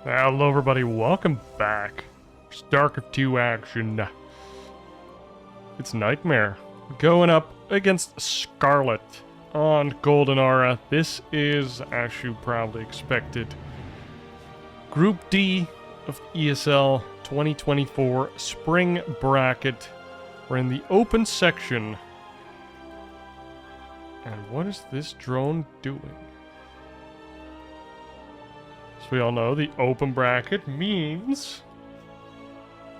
Hello everybody, welcome back. StarCraft 2 action. It's Nightmare going up against Scarlet on Golden Aura. This is, as you probably expected, Group D of ESL 2024 Spring Bracket. We're in the open section. And what is this drone doing? As we all know, the open bracket means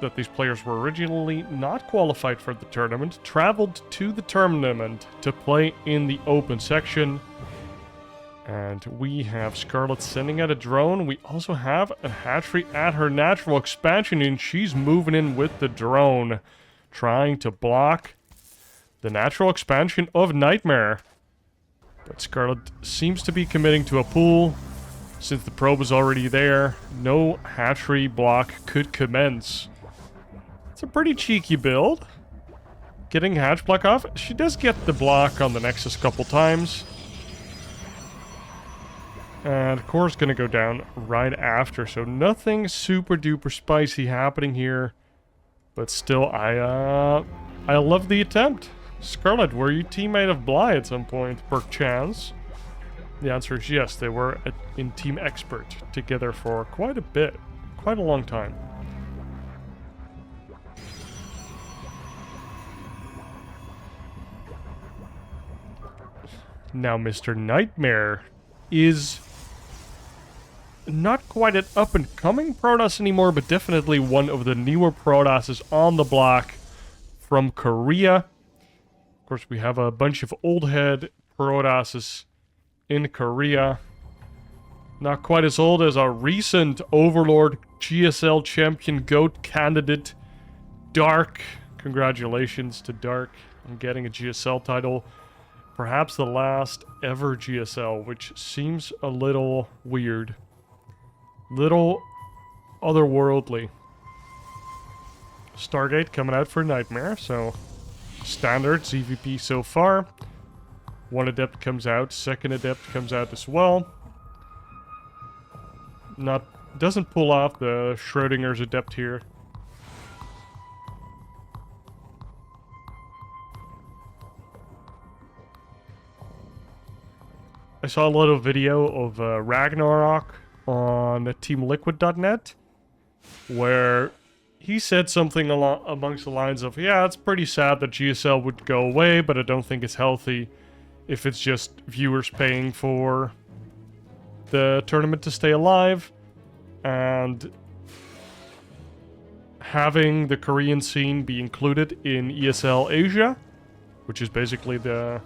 that these players were originally not qualified for the tournament, traveled to the tournament to play in the open section. And we have Scarlet sending out a drone. We also have a hatchery at her natural expansion, and she's moving in with the drone, trying to block the natural expansion of Nightmare. But Scarlet seems to be committing to a pool. Since the probe is already there, no hatchery block could commence. It's a pretty cheeky build. Getting hatch block off. She does get the block on the Nexus a couple times. And core's gonna go down right after, so nothing super duper spicy happening here. But still, I love the attempt. Scarlet, were you teammate of Bly at some point, perchance? The answer is yes, they were in Team Expert together for quite a bit, quite a long time. Now Mr. Nightmare is not quite an up-and-coming Protoss anymore, but definitely one of the newer Protosses on the block from Korea. Of course, we have a bunch of old head Protosses in Korea. Not quite as old as our recent Overlord GSL champion GOAT candidate, Dark. Congratulations to Dark on getting a GSL title. Perhaps the last ever GSL, which seems a little weird. Little otherworldly. Stargate coming out for Nightmare, so standard CVP so far. One adept comes out, second adept comes out as well. Doesn't pull off the Schrodinger's adept here. I saw a little video of Ragnarok on teamliquid.net where he said something amongst the lines of, yeah, it's pretty sad that GSL would go away, but I don't think it's healthy if it's just viewers paying for the tournament to stay alive, and having the Korean scene be included in ESL Asia, which is basically the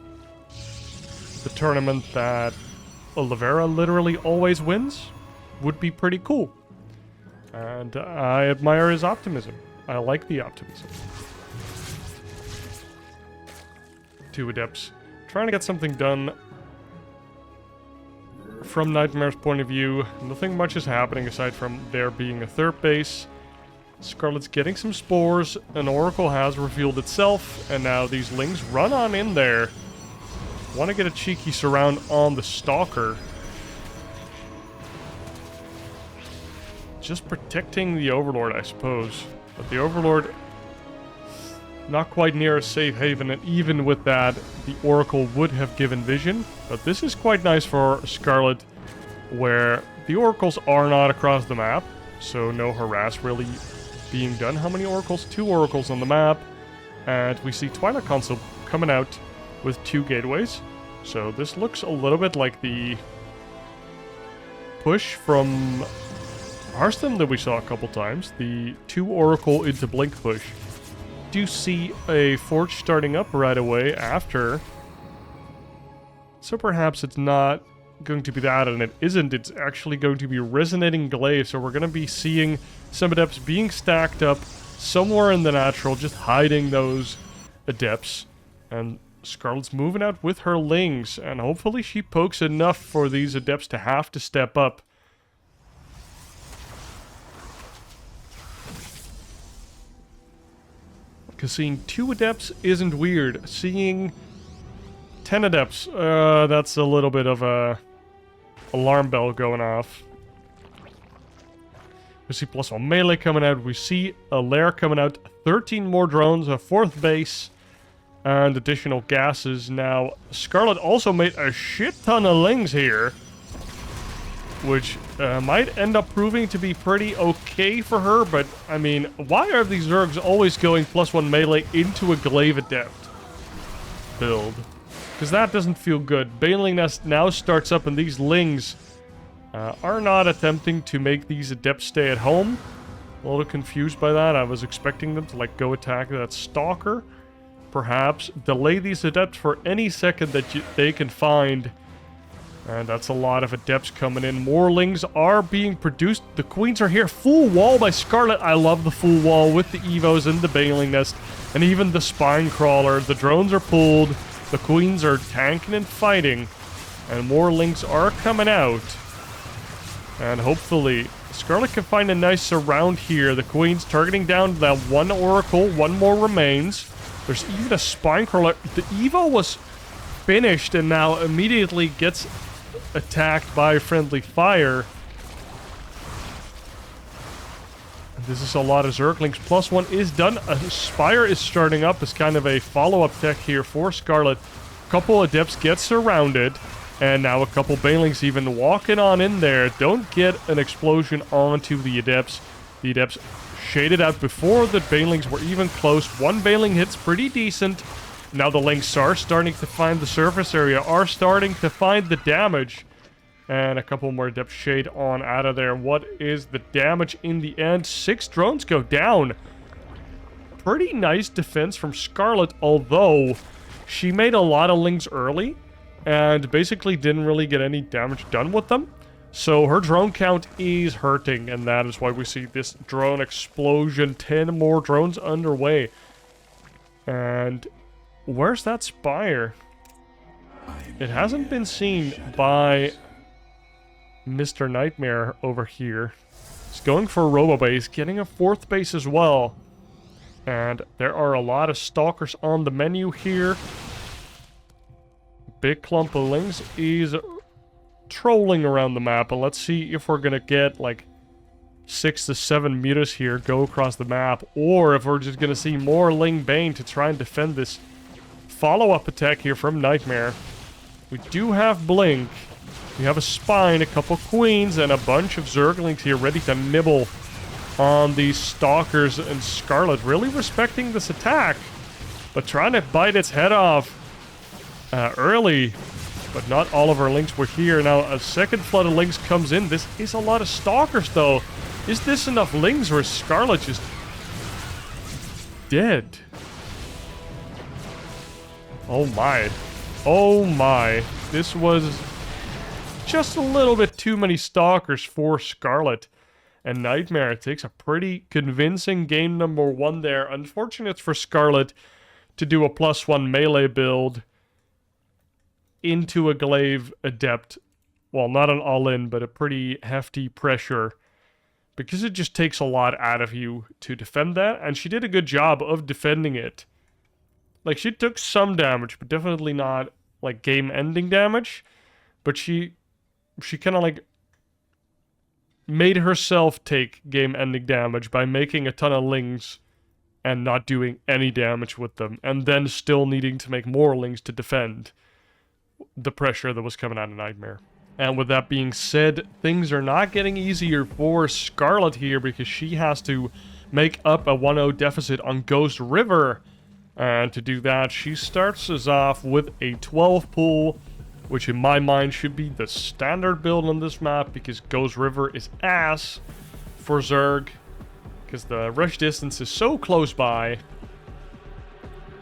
tournament that Oliveira literally always wins, would be pretty cool. And I admire his optimism. I like the optimism. Two adepts trying to get something done. From Nightmare's point of view, nothing much is happening aside from there being a third base. Scarlet's getting some spores, an Oracle has revealed itself, and now these Lings run on in there. Want to get a cheeky surround on the Stalker. Just protecting the Overlord, I suppose. But the Overlord, not quite near a safe haven, and even with that, the Oracle would have given vision. But this is quite nice for Scarlet, where the Oracles are not across the map, so no harass really being done. How many Oracles? 2 Oracles on the map, and we see Twilight Console coming out with 2 gateways. So this looks a little bit like the push from Hearthstone that we saw a couple times, the 2 Oracle into Blink push. Do see a Forge starting up right away after, so perhaps it's not going to be that, and it isn't. It's actually going to be Resonating Glaive, so we're going to be seeing some adepts being stacked up somewhere in the natural, just hiding those adepts, and Scarlet's moving out with her Lings, and hopefully she pokes enough for these adepts to have to step up. Because seeing 2 adepts isn't weird. Seeing 10 adepts, that's a little bit of a alarm bell going off. We see +1 melee coming out. We see a lair coming out. 13 more drones, a 4th base, and additional gases. Now, Scarlet also made a shit ton of lings here, which might end up proving to be pretty okay for her. But, I mean, why are these Zergs always going +1 melee into a Glaive Adept build? Because that doesn't feel good. Baneling Nest now starts up, and these lings are not attempting to make these Adepts stay at home. A little confused by that. I was expecting them to, like, go attack that Stalker. Perhaps delay these Adepts for any second that they can find. And that's a lot of Adepts coming in. More lings are being produced. The Queens are here. Full wall by Scarlet. I love the full wall with the Evos and the Baneling Nest. And even the Spine Crawler. The drones are pulled. The Queens are tanking and fighting. And more lings are coming out. And hopefully, Scarlet can find a nice surround here. The Queen's targeting down that one Oracle. One more remains. There's even a Spine Crawler. The Evo was finished and now immediately gets attacked by friendly fire. This is a lot of Zerglings. +1 is done. A Spire is starting up as kind of a follow-up tech here for Scarlet. A couple Adepts get surrounded. And now a couple Banelings even walking on in there. Don't get an explosion onto the Adepts. The Adepts shaded out before the Banelings were even close. One Baneling hits pretty decent. Now the Lynx are starting to find the surface area, are starting to find the damage. And a couple more Adepts shade on out of there. What is the damage in the end? 6 drones go down. Pretty nice defense from Scarlet, although she made a lot of Lings early and basically didn't really get any damage done with them. So her drone count is hurting, and that is why we see this drone explosion. 10 more drones underway. And where's that Spire? It hasn't been seen by Mr. Nightmare over here. He's going for a Robo-Base, getting a 4th base as well. And there are a lot of Stalkers on the menu here. Big clump of Lings is trolling around the map, and let's see if we're gonna get like 6 to 7 mutas here go across the map, or if we're just gonna see more Ling Bane to try and defend this follow-up attack here from Nightmare. We do have Blink, we have a Spine, a couple Queens, and a bunch of Zerglings here ready to nibble on these Stalkers, and Scarlet really respecting this attack, but trying to bite its head off early. But not all of our Lings were here. Now a second flood of Lings comes in. This is a lot of Stalkers though. Is this enough Lings, or is Scarlet just dead? Oh my. Oh my. This was just a little bit too many Stalkers for Scarlet. And Nightmare takes a pretty convincing game number 1 there. Unfortunate for Scarlet to do a +1 melee build into a Glaive Adept. Well, not an all-in, but a pretty hefty pressure. Because it just takes a lot out of you to defend that. And she did a good job of defending it. Like, she took some damage, but definitely not, like, game-ending damage. But she kind of, like, made herself take game-ending damage by making a ton of Lings and not doing any damage with them. And then still needing to make more Lings to defend the pressure that was coming out of Nightmare. And with that being said, things are not getting easier for Scarlet here, because she has to make up a 1-0 deficit on Ghost River. And to do that, she starts us off with a 12 pool, which in my mind should be the standard build on this map, because Ghost River is ass for Zerg, because the rush distance is so close by.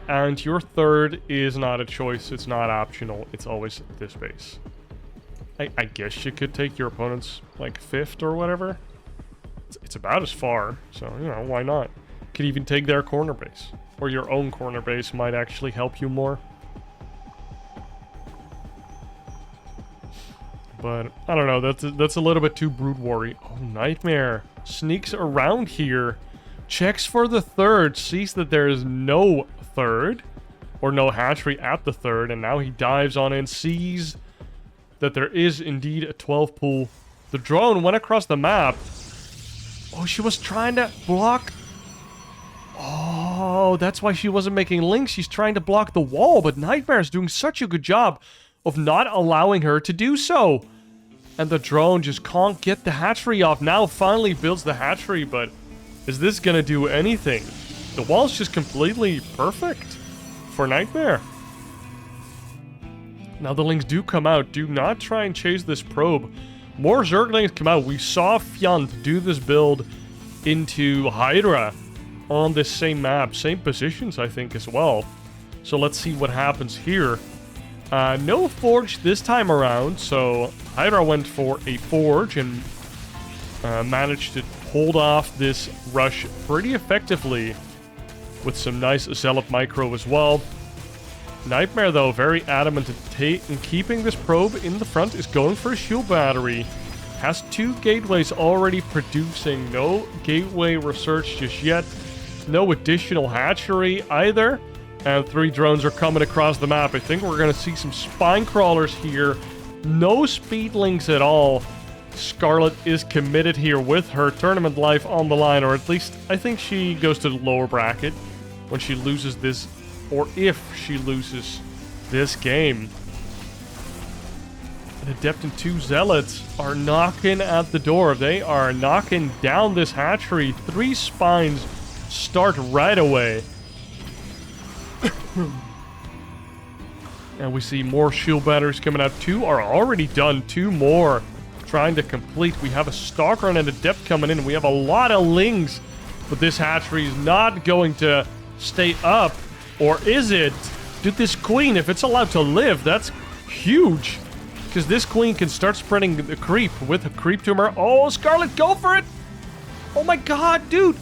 And your 3rd is not a choice, it's not optional, it's always this base. I guess you could take your opponent's, like, 5th or whatever. It's about as far, so, you know, why not? You could even take their corner base. Or your own corner base might actually help you more. But, I don't know, that's a little bit too Brood War-y. Oh, Nightmare sneaks around here, checks for the 3rd, sees that there is no 3rd, or no hatchery at the 3rd, and now he dives on in, sees that there is indeed a 12 pool. The drone went across the map. Oh, she was trying to block. Oh, that's why she wasn't making links. She's trying to block the wall, but Nightmare's doing such a good job of not allowing her to do so. And the drone just can't get the hatchery off. Now finally builds the hatchery, but is this gonna do anything? The wall's just completely perfect for Nightmare. Now the lings do come out. Do not try and chase this probe. More Zerglings come out. We saw Fjand do this build into Hydra on this same map. Same positions, I think, as well. So let's see what happens here. No Forge this time around, so Hydra went for a Forge and managed to hold off this rush pretty effectively with some nice Zealot Micro as well. Nightmare, though, very adamant in keeping this probe in the front, is going for a shield battery. Has 2 gateways already producing. No gateway research just yet. No additional hatchery either. And 3 drones are coming across the map. I think we're going to see some spine crawlers here. No speedlings at all. Scarlet is committed here with her tournament life on the line, or at least I think she goes to the lower bracket when she loses this, or if she loses this game. An Adept and 2 Zealots are knocking at the door. They are knocking down this hatchery. 3 spines start right away. And we see more shield batteries coming out. 2 are already done. 2 more trying to complete. We have a Stalker and an Adept coming in. We have a lot of lings. But this hatchery is not going to stay up. Or is it? Dude, this queen, if it's allowed to live, that's huge. Because this queen can start spreading the creep with a creep tumor. Oh, Scarlet, go for it! Oh my god, dude!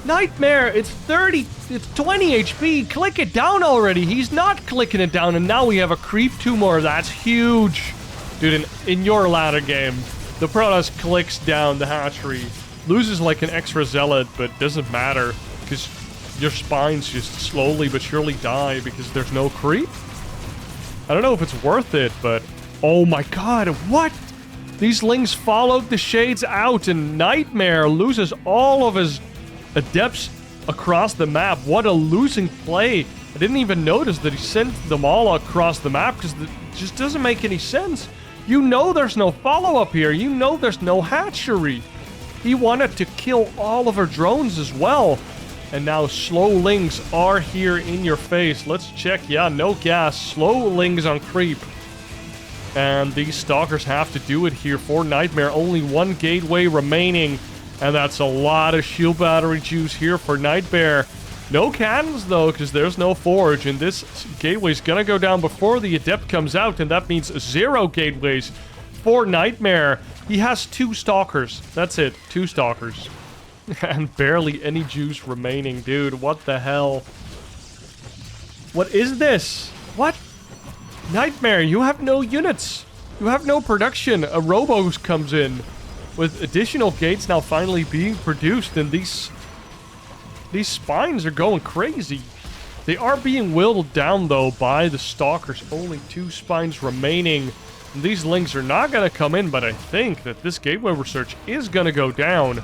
Nightmare, it's 20 HP. Click it down already. He's not clicking it down, and now we have a creep tumor. That's huge. Dude, in your ladder game, the Protoss clicks down the hatchery, loses like an extra Zealot, but doesn't matter, because your spines just slowly but surely die because there's no creep. I don't know if it's worth it, but oh my god, what? These lings followed the shades out, and Nightmare loses all of his Adepts across the map. What a losing play. I didn't even notice that he sent them all across the map because it just doesn't make any sense. You know there's no follow-up here. You know there's no hatchery. He wanted to kill all of her drones as well. And now slow lings are here in your face. Let's check. Yeah, no gas. Slow lings on creep. And these Stalkers have to do it here for Nightmare. Only 1 gateway remaining. And that's a lot of shield battery juice here for Nightmare. No cannons, though, because there's no Forge. And this gateway's gonna go down before the Adept comes out. And that means 0 gateways for Nightmare. He has 2 Stalkers. That's it. 2 Stalkers. And barely any juice remaining. Dude, what the hell? What is this? What? Nightmare, you have no units. You have no production. A Robos comes in with additional gates now finally being produced, and these spines are going crazy. They are being whittled down, though, by the Stalkers. Only 2 spines remaining. And these lings are not going to come in, but I think that this gateway research is going to go down.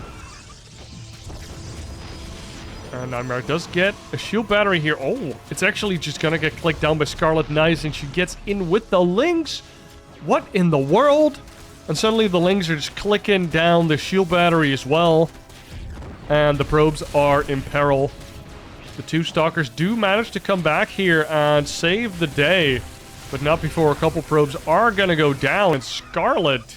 And Nightmare does get a shield battery here. Oh, it's actually just going to get clicked down by Scarlet Knights, and she gets in with the lings. What in the world? And suddenly the lings are just clicking down the shield battery as well. And the probes are in peril. The 2 Stalkers do manage to come back here and save the day. But not before a couple probes are going to go down. And Scarlet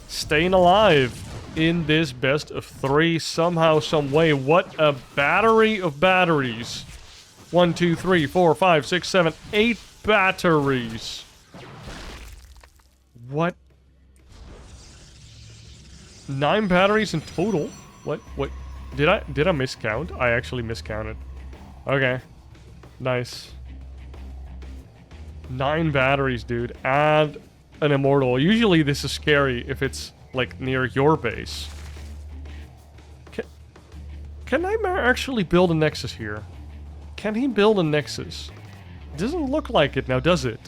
staying alive in this best of 3 somehow, some way. What a battery of batteries. 1, 2, 3, 4, 5, 6, 7, 8 batteries. What? 9 batteries in total? What? Did I miscount? I actually miscounted. Okay. Nice. 9 batteries, dude. And an Immortal. Usually this is scary if it's, like, near your base. Can Nightmare actually build a Nexus here? Can he build a Nexus? It doesn't look like it now, does it?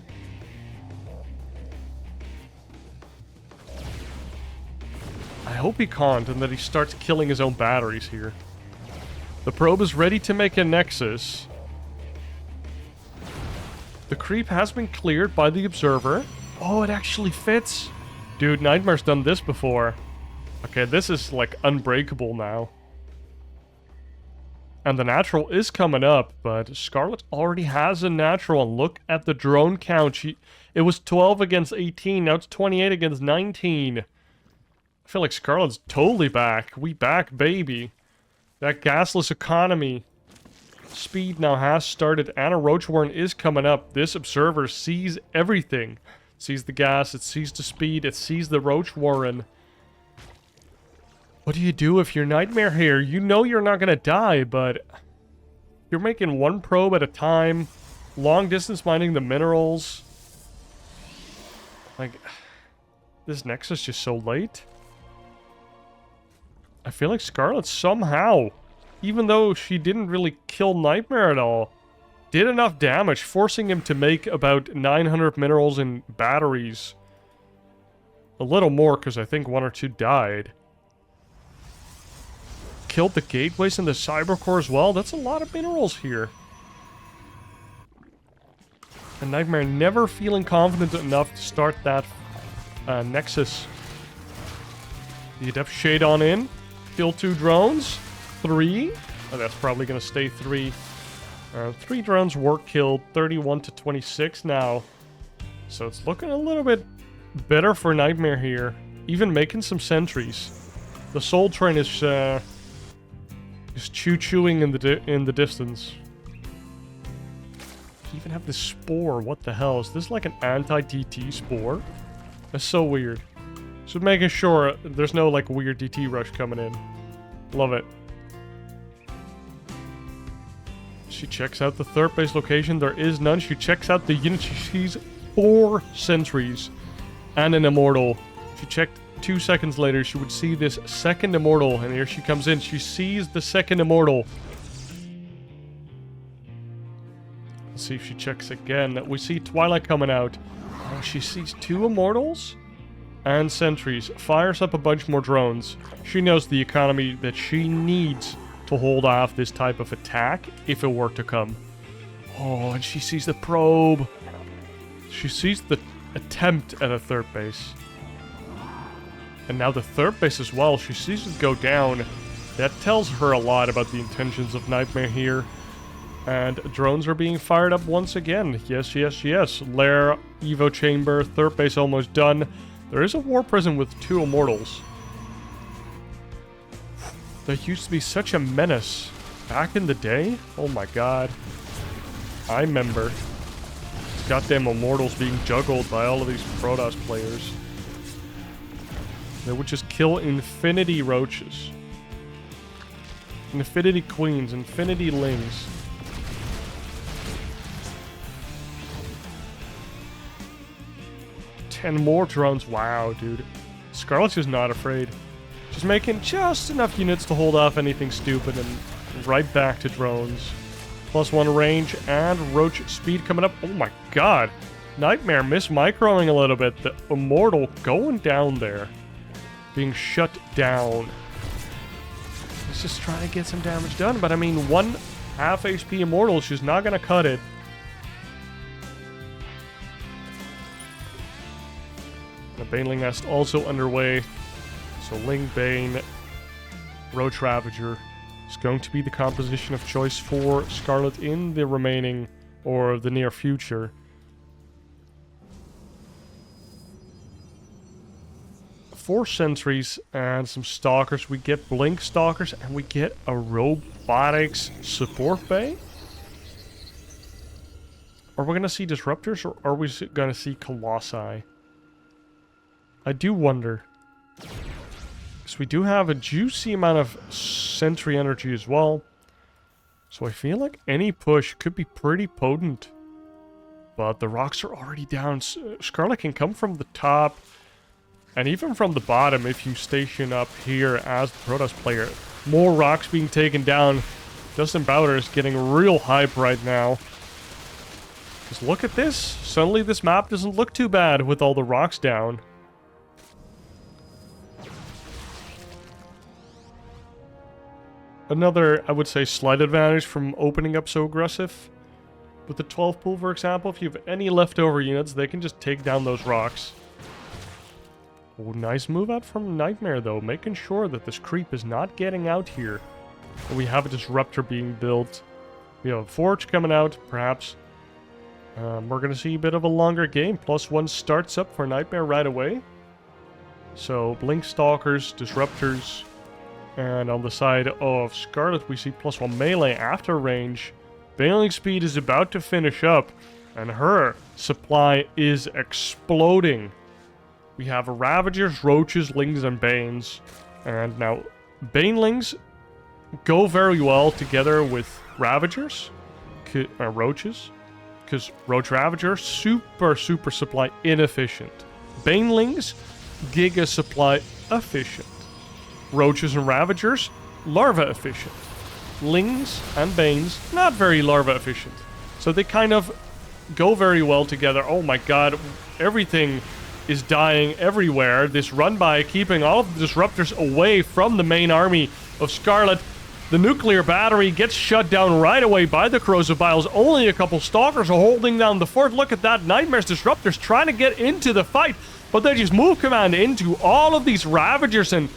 I hope he can't, and that he starts killing his own batteries here. The probe is ready to make a nexus. The creep has been cleared by the observer. Oh, it actually fits. Dude, Nightmare's done this before. Okay, this is like unbreakable now. And the natural is coming up, but Scarlet already has a natural. And look at the drone count. It was 12 against 18, now it's 28 against 19. I feel like Scarlet's totally back. We back, baby. That gasless economy. Speed now has started. Anna Roachwarren is coming up. This observer sees everything. It sees the gas, it sees the speed, it sees the Roachwarren. What do you do if you're Nightmare here? You know you're not gonna die, but you're making one probe at a time. Long distance mining the minerals. Like, this Nexus just so late. I feel like Scarlet somehow, even though she didn't really kill Nightmare at all, did enough damage, forcing him to make about 900 minerals in batteries. A little more, because I think 1 or 2 died. Killed the gateways and the cybercore as well. That's a lot of minerals here. And Nightmare never feeling confident enough to start that Nexus. The Adept Shade on in. Kill 2 drones. 3. Oh, that's probably going to stay 3. 3 drones were killed. 31 to 26 now. So it's looking a little bit better for Nightmare here. Even making some sentries. The Soul Train is choo-chooing in the distance. You even have this spore. What the hell? Is this like an anti-DT spore? That's so weird. Just making sure there's no like weird DT rush coming in. Love it. She checks out the third base location. There is none. She checks out the unit. She sees 4 sentries and an immortal. She checked 2 seconds later. She would see this second immortal. And here she comes in. She sees the second immortal. Let's see if she checks again. We see Twilight coming out. Oh, she sees 2 immortals and sentries. Fires up a bunch more drones. She knows the economy that she needs to hold off this type of attack if it were to come. Oh, and she sees the probe. She sees the attempt at a third base. And now the third base as well. She sees it go down. That tells her a lot about the intentions of Nightmare here. And drones are being fired up once again. Yes, yes, yes. Lair, Evo Chamber, third base almost done. There is a War Prison with 2 immortals. That used to be such a menace back in the day. Oh my god. I remember. Goddamn immortals being juggled by all of these Protoss players. They would just kill infinity roaches. Infinity queens, infinity lings. And more drones. Wow, dude. Scarlet's just not afraid. She's making just enough units to hold off anything stupid and right back to drones. +1 range and roach speed coming up. Oh my god. Nightmare miss-microing a little bit. The immortal going down there. Being shut down. He's just trying to get some damage done. But I mean, 1 half HP immortal, she's not going to cut it. The Baneling Nest also underway. So Ling, Bane, Roach Ravager is going to be the composition of choice for Scarlet in the remaining, or the near future. Four sentries and some stalkers. We get Blink Stalkers and we get a robotics support bay. Are we going to see Disruptors or are we going to see Colossi? I do wonder. Because we do have a juicy amount of sentry energy as well. So I feel like any push could be pretty potent. But the rocks are already down. Scarlet can come from the top. And even from the bottom if you station up here as the Protoss player. More rocks being taken down. Dustin Bowder is getting real hype right now. Because look at this. Suddenly this map doesn't look too bad with all the rocks down. Another, I would say, slight advantage from opening up so aggressive. With the 12 pool, for example, if you have any leftover units, they can just take down those rocks. Oh, nice move out from Nightmare, though, making sure that this creep is not getting out here. And we have a Disruptor being built. We have a Forge coming out, perhaps. We're going to see a bit of a longer game. +1 starts up for Nightmare right away. So, Blink Stalkers, Disruptors. And on the side of Scarlet, we see +1 melee after range. Baneling Speed is about to finish up, and her supply is exploding. We have Ravagers, Roaches, Lings, and Banes. And now, Banelings go very well together with Ravagers, Roaches, because Roach Ravager, super supply inefficient. Banelings, Giga supply efficient. Roaches and Ravagers, larva efficient. Lings and Banes, not very larva efficient. So they kind of go very well together. Oh my god, everything is dying everywhere. This run by keeping all of the Disruptors away from the main army of Scarlet. The nuclear battery gets shut down right away by the Corrosive Biles. Only a couple Stalkers are holding down the fort. Look at that. Nightmare's Disruptors trying to get into the fight, but they just move command into all of these Ravagers, and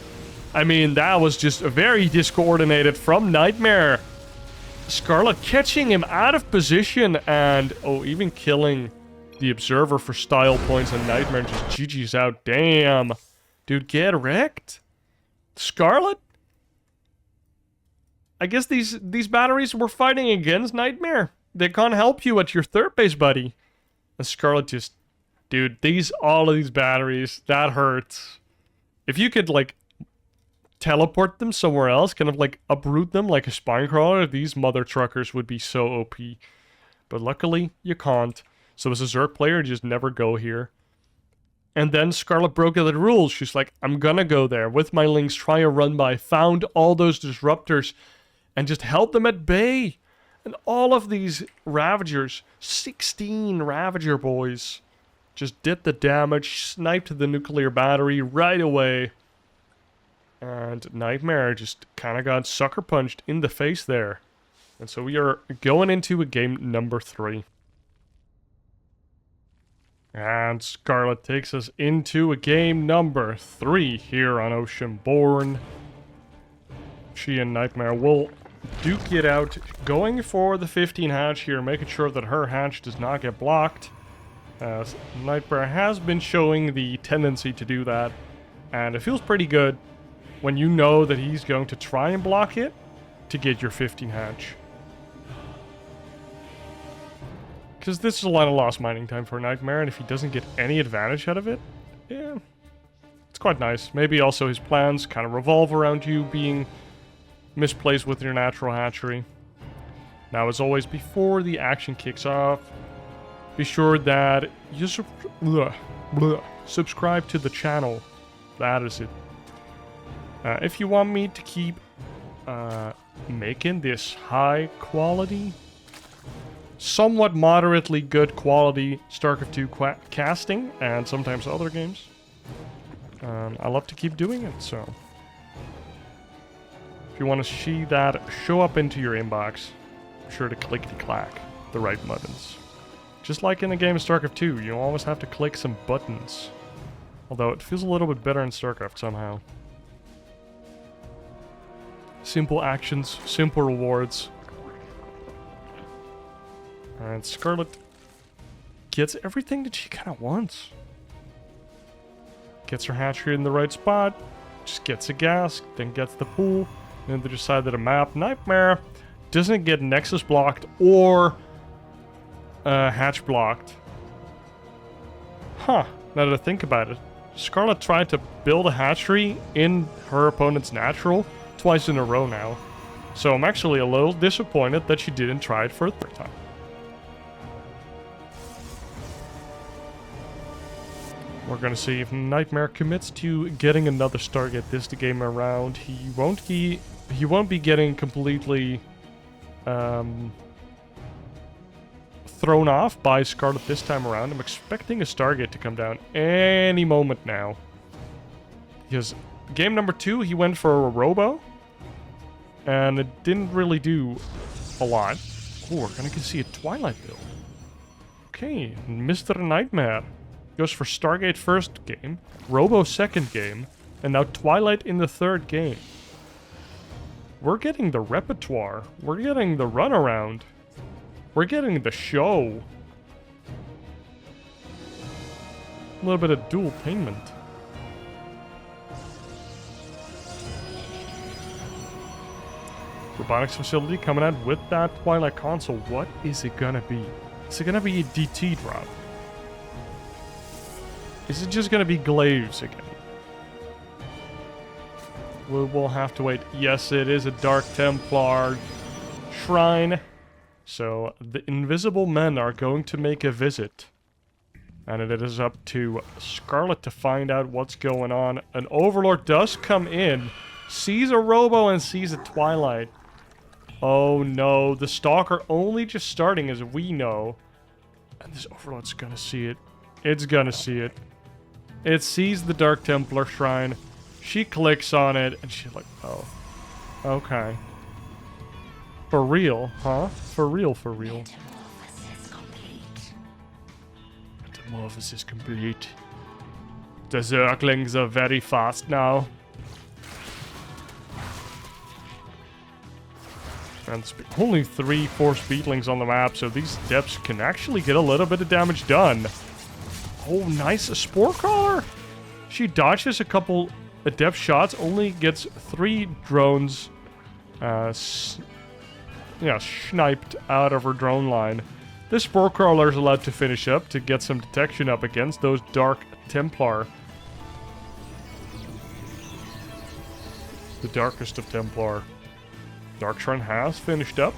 I mean, that was just very discoordinated from Nightmare. Scarlet catching him out of position and, oh, even killing the Observer for style points, and Nightmare just GG's out. Damn. Dude, get wrecked. Scarlet? I guess these batteries were fighting against Nightmare. They can't help you at your third base, buddy. And Scarlet just... Dude, all of these batteries, that hurts. If you could, like, teleport them somewhere else, kind of, like, uproot them like a spine crawler, these mother truckers would be so OP. But luckily, you can't. So as a Zerg player, just never go here. And then Scarlet broke the rules. She's like, I'm gonna go there with my Lings, try a run by, found all those Disruptors, and just held them at bay. And all of these Ravagers, 16 Ravager boys, just did the damage, sniped the nuclear battery right away. And Nightmare just kind of got sucker punched in the face there. And so we are going into a game number 3. And Scarlet takes us into a game number 3 here on Oceanborn. She and Nightmare will duke it out, going for the 15 hatch here, making sure that her hatch does not get blocked. As Nightmare has been showing the tendency to do that, and it feels pretty good when you know that he's going to try and block it to get your 15 hatch. Because this is a lot of lost mining time for Nightmare, and if he doesn't get any advantage out of it, yeah, it's quite nice. Maybe also his plans kind of revolve around you being misplaced with your natural hatchery. Now, as always, before the action kicks off, be sure that you subscribe to the channel. That is it. If you want me to keep making this high quality, somewhat moderately good quality StarCraft 2 casting, and sometimes other games, I love to keep doing it, so if you want to see that show up into your inbox, be sure to clickety-clack the right buttons. Just like in the game of StarCraft 2, you always have to click some buttons. Although it feels a little bit better in StarCraft somehow. Simple actions, simple rewards. And Scarlet gets everything that she kind of wants. Gets her hatchery in the right spot, just gets a gas, then gets the pool, and then the other side of the map. Nightmare doesn't get Nexus blocked or hatch blocked. Huh, now that I think about it. Scarlet tried to build a hatchery in her opponent's natural twice in a row now. So I'm actually a little disappointed that she didn't try it for a third time. We're gonna see if Nightmare commits to getting another Stargate this game around. He won't be getting completely thrown off by Scarlet this time around. I'm expecting a Stargate to come down any moment now. Because game number 2, he went for a Robo. and it didn't really do a lot. Oh, we're gonna see a Twilight build. Okay, Mr. Nightmare goes for Stargate first game, Robo second game, and now Twilight in the third game. We're getting the repertoire. We're getting the runaround. We're getting the show. A little bit of dual payment. Robotics facility coming out with that Twilight console. What is it gonna be? Is it gonna be a DT drop? Is it just gonna be Glaives again? We'll have to wait. Yes, it is a Dark Templar shrine. So the Invisible Men are going to make a visit. And it is up to Scarlet to find out what's going on. An Overlord does come in, sees a Robo and sees a Twilight. Oh no, the Stalker only just starting as we know. And this Overlord's gonna see it. It's gonna see it. It sees the Dark Templar shrine. She clicks on it and she's like, oh, okay. For real, huh? For real, for real. Metamorphosis complete. The Zerglings are very fast now. And only 3 Force Beetlings on the map, so these depths can actually get a little bit of damage done. Oh, nice. A Spore Crawler? She dodges a couple adept shots, only gets 3 drones sniped out of her drone line. This Spore Crawler is allowed to finish up to get some detection up against those Dark Templar. The darkest of Templar. Dark Shrine has finished up.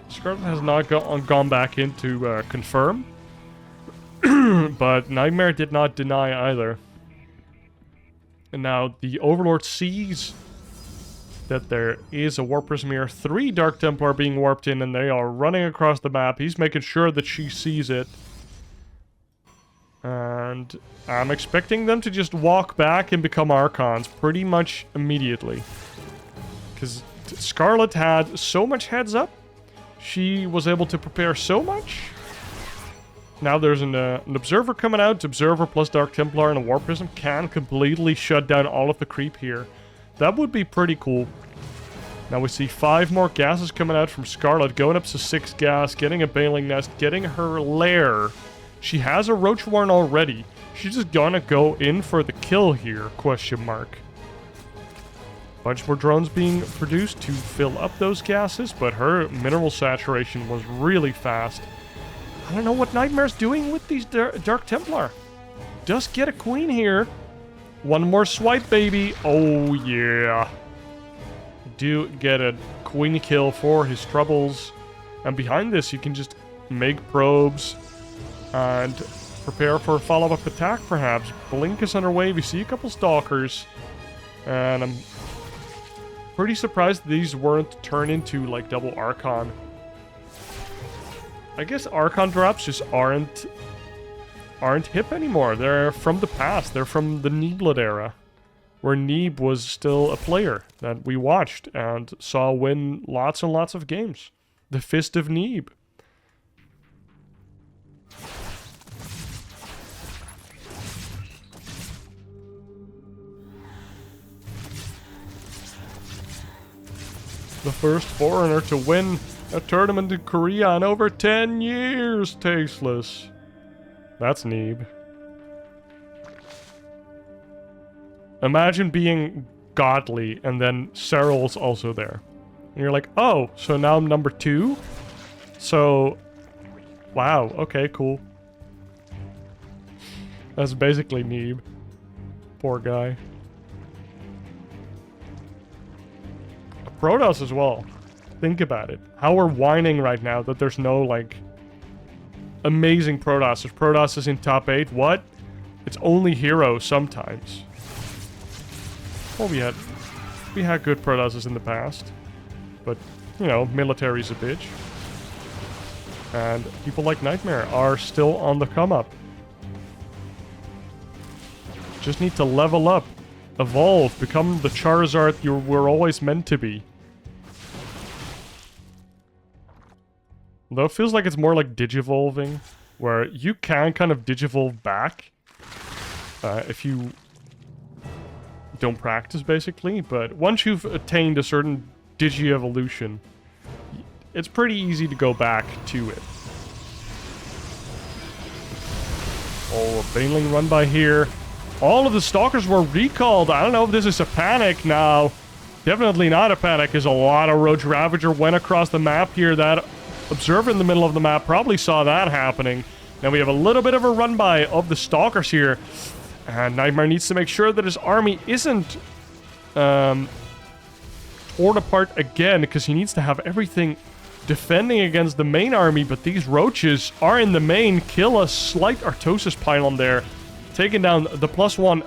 Scarlet has not gone back in to confirm. But Nightmare did not deny either. And now the Overlord sees that there is a Warp Prism here. 3 Dark Templar being warped in, and they are running across the map. He's making sure that she sees it. And I'm expecting them to just walk back and become Archons pretty much immediately. Because Scarlet had so much heads up. She was able to prepare so much. Now there's an Observer coming out. Observer plus Dark Templar and a Warp Prism can completely shut down all of the creep here. That would be pretty cool. Now we see 5 more gases coming out from Scarlet, going up to 6 gas, getting a Bailing Nest, getting her lair. She has a Roach Warren already. She's just gonna go in for the kill here, question mark. Bunch more drones being produced to fill up those gases, but her mineral saturation was really fast. I don't know what Nightmare's doing with these Dark Templar. Does get a queen here. One more swipe, baby. Oh, yeah. Do get a queen kill for his troubles. And behind this, you can just make probes and prepare for a follow-up attack, perhaps. Blink is underway. We see a couple Stalkers. And I'm pretty surprised these weren't turned into, like, double Archon. I guess Archon drops just aren't hip anymore. They're from the past. They're from the Neeblet era, where Neeb was still a player that we watched and saw win lots and lots of games. The Fist of Neeb. The first foreigner to win a tournament in Korea in over 10 years, Tasteless. That's Neeb. Imagine being godly and then Cyril's also there. And you're like, oh, so now I'm number 2? So, wow, okay, cool. That's basically Neeb. Poor guy. Protoss as well. Think about it. How we're whining right now that there's no, like, amazing Protoss. If Protoss is in top 8, what? It's only Hero sometimes. Well, we had good Protosses in the past. But, you know, military's a bitch. And people like Nightmare are still on the come up. Just need to level up, evolve, become the Charizard we're always meant to be. Although it feels like it's more like digivolving, where you can kind of digivolve back if you don't practice, basically. But once you've attained a certain digi-evolution, it's pretty easy to go back to it. Oh, a Baneling run by here. All of the Stalkers were recalled. I don't know if this is a panic now. Definitely not a panic, as a lot of Roach Ravager went across the map here. That observer in the middle of the map probably saw that happening. Now we have a little bit of a run by of the Stalkers here. And Nightmare needs to make sure that his army isn't torn apart again, because he needs to have everything defending against the main army. But these Roaches are in the main. Kill a slight Artosis pylon there, taking down the +1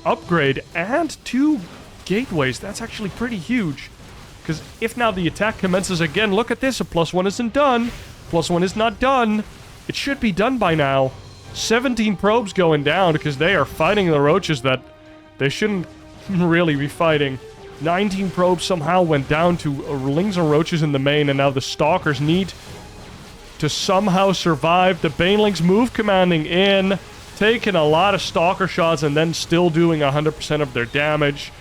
upgrade and 2 gateways. That's actually pretty huge, because if now the attack commences again, look at this, a +1 isn't done. +1 is not done. It should be done by now. 17 probes going down because they are fighting the Roaches that they shouldn't really be fighting. 19 probes somehow went down to Lings and Roaches in the main, and now the Stalkers need to somehow survive. The Banelings move commanding in, taking a lot of Stalker shots and then still doing 100% of their damage.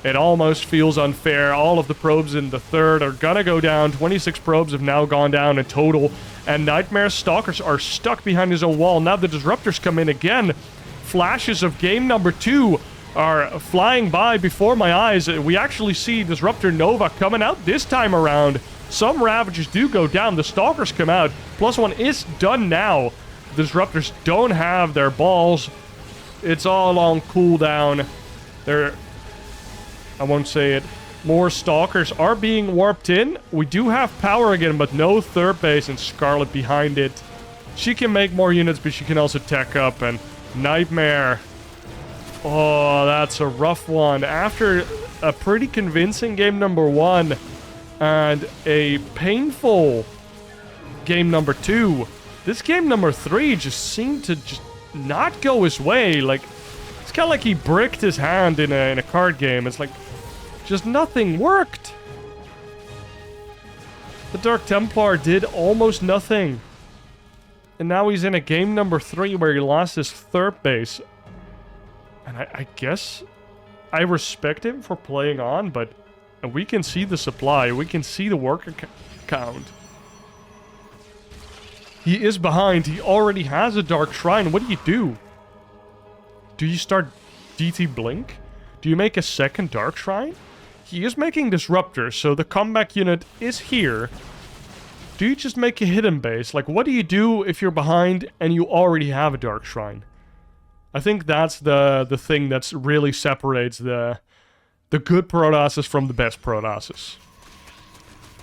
It almost feels unfair. All of the probes in the third are gonna go down. 26 probes have now gone down in total. And Nightmare's Stalkers are stuck behind his own wall. Now the Disruptors come in again. Flashes of game number 2 are flying by before my eyes. We actually see Disruptor Nova coming out this time around. Some Ravagers do go down. The Stalkers come out. +1 is done now. The Disruptors don't have their balls. It's all on cooldown. I won't say it. More Stalkers are being warped in. We do have power again, but no third base, and Scarlet behind it. She can make more units, but she can also tech up, and Nightmare. Oh, that's a rough one. After a pretty convincing game number 1 and a painful game number 2, this game number 3 just seemed to just not go his way. Like, it's kind of like he bricked his hand in a card game. It's like, just nothing worked. The Dark Templar did almost nothing. And now he's in a game number 3 where he lost his third base. And I guess I respect him for playing on, but we can see the supply. We can see the worker count. He is behind. He already has a Dark Shrine. What do? Do you start DT Blink? Do you make a second Dark Shrine? He is making Disruptors, so the comeback unit is here. Do you just make a hidden base? Like, what do you do if you're behind and you already have a Dark Shrine? I think that's the thing that's really separates the good Protosses from the best Protosses.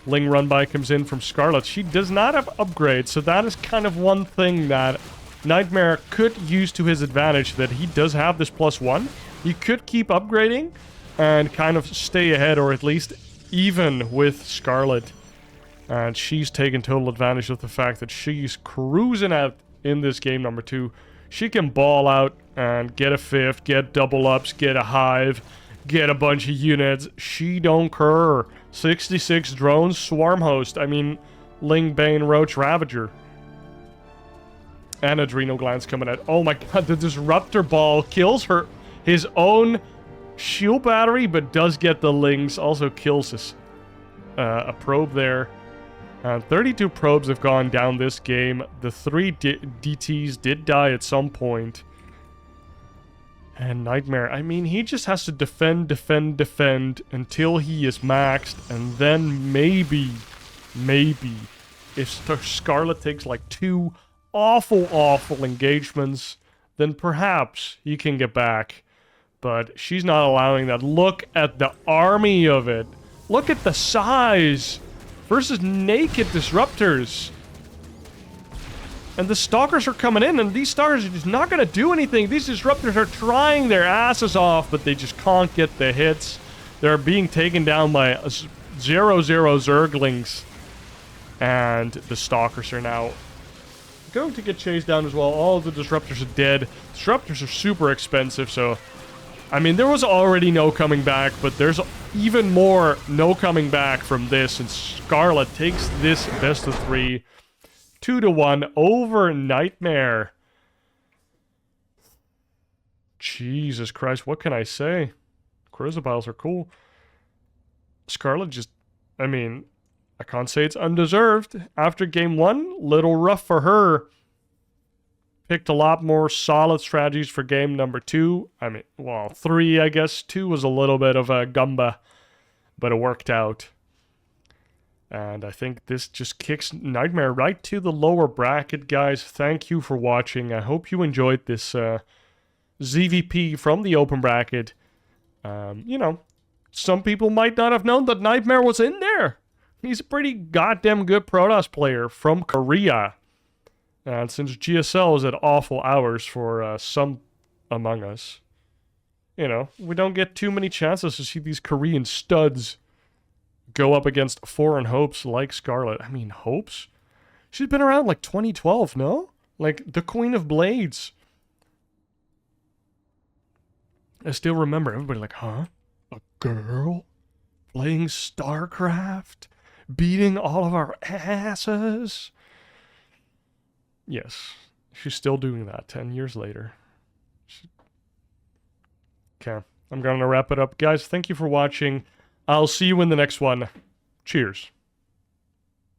Ling Runby comes in from Scarlet. She does not have upgrades, so that is kind of one thing that Nightmare could use to his advantage, that he does have this +1. He could keep upgrading and kind of stay ahead, or at least even with Scarlet. And she's taken total advantage of the fact that she's cruising out in this game number 2. She can ball out and get a 5th, get double ups, get a hive, get a bunch of units. She don't care. 66 drones, Swarm Host. I mean, Ling, Bane, Roach, Ravager. And Adrenal Glands coming out. Oh my god, the Disruptor Ball kills his own shield battery, but does get the Lings. Also kills his, a probe there. 32 probes have gone down this game. The 3 DTs did die at some point. And Nightmare, I mean, he just has to defend until he is maxed. And then maybe, if Scarlet takes like 2 awful engagements, then perhaps he can get back. But she's not allowing that. Look at the army of it. Look at the size versus naked Disruptors. And the Stalkers are coming in, and these Stalkers are just not going to do anything. These Disruptors are trying their asses off, but they just can't get the hits. They're being taken down by 0-0 Zerglings. And the Stalkers are now going to get chased down as well. All of the Disruptors are dead. Disruptors are super expensive, so I mean, there was already no coming back, but there's even more no coming back from this, and Scarlet takes this best of 3, 2-1 over Nightmare. Jesus Christ, what can I say? Chrysobiles are cool. Scarlet just, I mean, I can't say it's undeserved. After game 1, little rough for her. Picked a lot more solid strategies for game number 2. I mean, well, 3, I guess. 2 was a little bit of a gumba, but it worked out. And I think this just kicks Nightmare right to the lower bracket, guys. Thank you for watching. I hope you enjoyed this ZVP from the open bracket. You know, some people might not have known that Nightmare was in there. He's a pretty goddamn good Protoss player from Korea. And since GSL is at awful hours for some among us, you know, we don't get too many chances to see these Korean studs go up against foreign hopes like Scarlet. I mean, hopes? She's been around like 2012, no? Like, the Queen of Blades. I still remember everybody like, huh? A girl? Playing StarCraft? Beating all of our asses? Yes, she's still doing that 10 years later. Okay, I'm going to wrap it up. Guys, thank you for watching. I'll see you in the next one. Cheers.